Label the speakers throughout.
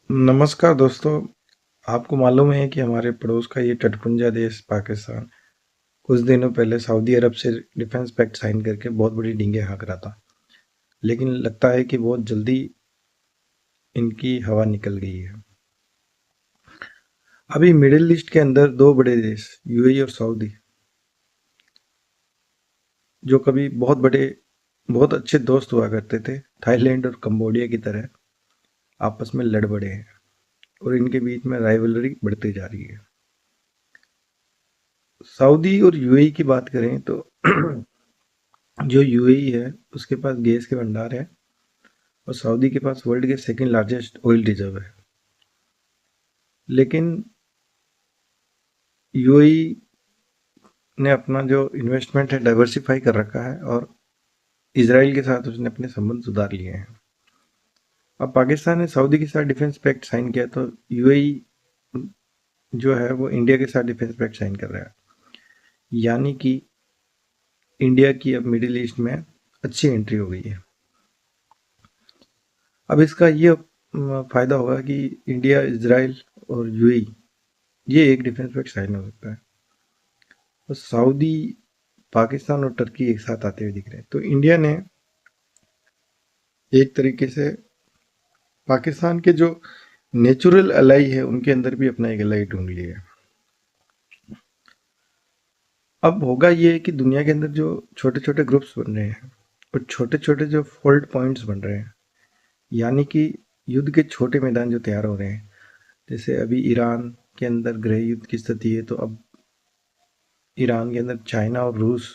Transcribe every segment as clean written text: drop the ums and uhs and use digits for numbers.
Speaker 1: नमस्कार दोस्तों। आपको मालूम है कि हमारे पड़ोस का ये तटपुंजा देश पाकिस्तान कुछ दिनों पहले सऊदी अरब से डिफेंस पैक्ट साइन करके बहुत बड़ी डींगे हाँक रहा था। लेकिन लगता है कि बहुत जल्दी इनकी हवा निकल गई है। अभी मिडिल ईस्ट के अंदर दो बड़े देश यूएई और सऊदी, जो कभी बहुत अच्छे दोस्त हुआ करते थे, थाईलैंड और कंबोडिया की तरह आपस में लड़ बड़े हैं और इनके बीच में राइवलरी बढ़ती जा रही है। सऊदी और यूएई की बात करें तो जो यूएई है उसके पास गैस के भंडार है और सऊदी के पास वर्ल्ड के सेकंड लार्जेस्ट ऑयल रिजर्व है। लेकिन यूएई ने अपना जो इन्वेस्टमेंट है डाइवर्सिफाई कर रखा है और इसराइल के साथ उसने अपने संबंध सुधार लिए हैं। अब पाकिस्तान ने सऊदी के साथ डिफेंस पैक्ट साइन किया तो यूएई जो है वो इंडिया के साथ डिफेंस पैक्ट साइन कर रहा है, यानी कि इंडिया की अब मिडिल ईस्ट में अच्छी एंट्री हो गई है। अब इसका ये फायदा होगा कि इंडिया, इसराइल और यूएई ये एक डिफेंस पैक्ट साइन हो सकता है। तो सऊदी, पाकिस्तान और टर्की एक साथ आते हुए दिख रहे हैं, तो इंडिया ने एक तरीके से पाकिस्तान के जो नेचुरल अलाई है उनके अंदर भी अपना एक अलाई ढूंढ लिया है। अब होगा ये कि दुनिया के अंदर जो छोटे छोटे ग्रुप्स बन रहे हैं और छोटे छोटे जो फॉल्ट पॉइंट्स बन रहे हैं, यानी कि युद्ध के छोटे मैदान जो तैयार हो रहे हैं, जैसे अभी ईरान के अंदर गृह युद्ध की स्थिति है, तो अब ईरान के अंदर चाइना और रूस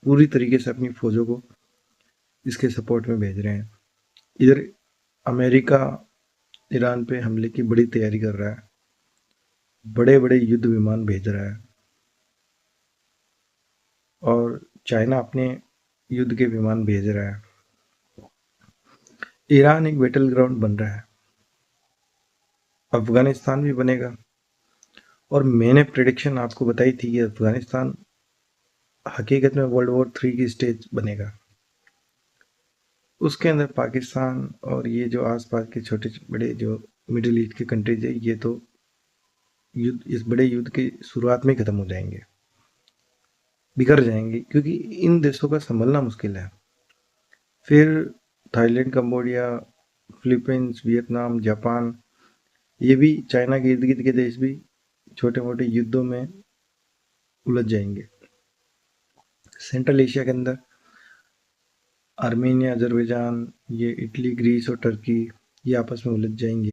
Speaker 1: पूरी तरीके से अपनी फौजों को इसके सपोर्ट में भेज रहे हैं। इधर अमेरिका ईरान पे हमले की बड़ी तैयारी कर रहा है, बड़े बड़े युद्ध विमान भेज रहा है और चाइना अपने युद्ध के विमान भेज रहा है। ईरान एक बैटल ग्राउंड बन रहा है, अफगानिस्तान भी बनेगा। और मैंने प्रेडिक्शन आपको बताई थी कि अफगानिस्तान हकीकत में वर्ल्ड वॉर 3 की स्टेज बनेगा। उसके अंदर पाकिस्तान और ये जो आसपास के छोटे बड़े जो मिडिल ईस्ट के कंट्रीज है, ये तो इस बड़े युद्ध की शुरुआत में खत्म हो जाएंगे, बिखर जाएंगे, क्योंकि इन देशों का संभलना मुश्किल है। फिर Thailand, Cambodia, Philippines, Vietnam, Japan, ये भी चाइना के इर्द गिर्द के देश भी छोटे मोटे युद्धों में उलझ जाएंगे। सेंट्रल एशिया के अंदर आर्मेनिया, अजरबैजान, ये इटली, ग्रीस और टर्की ये आपस में उलझ जाएंगे।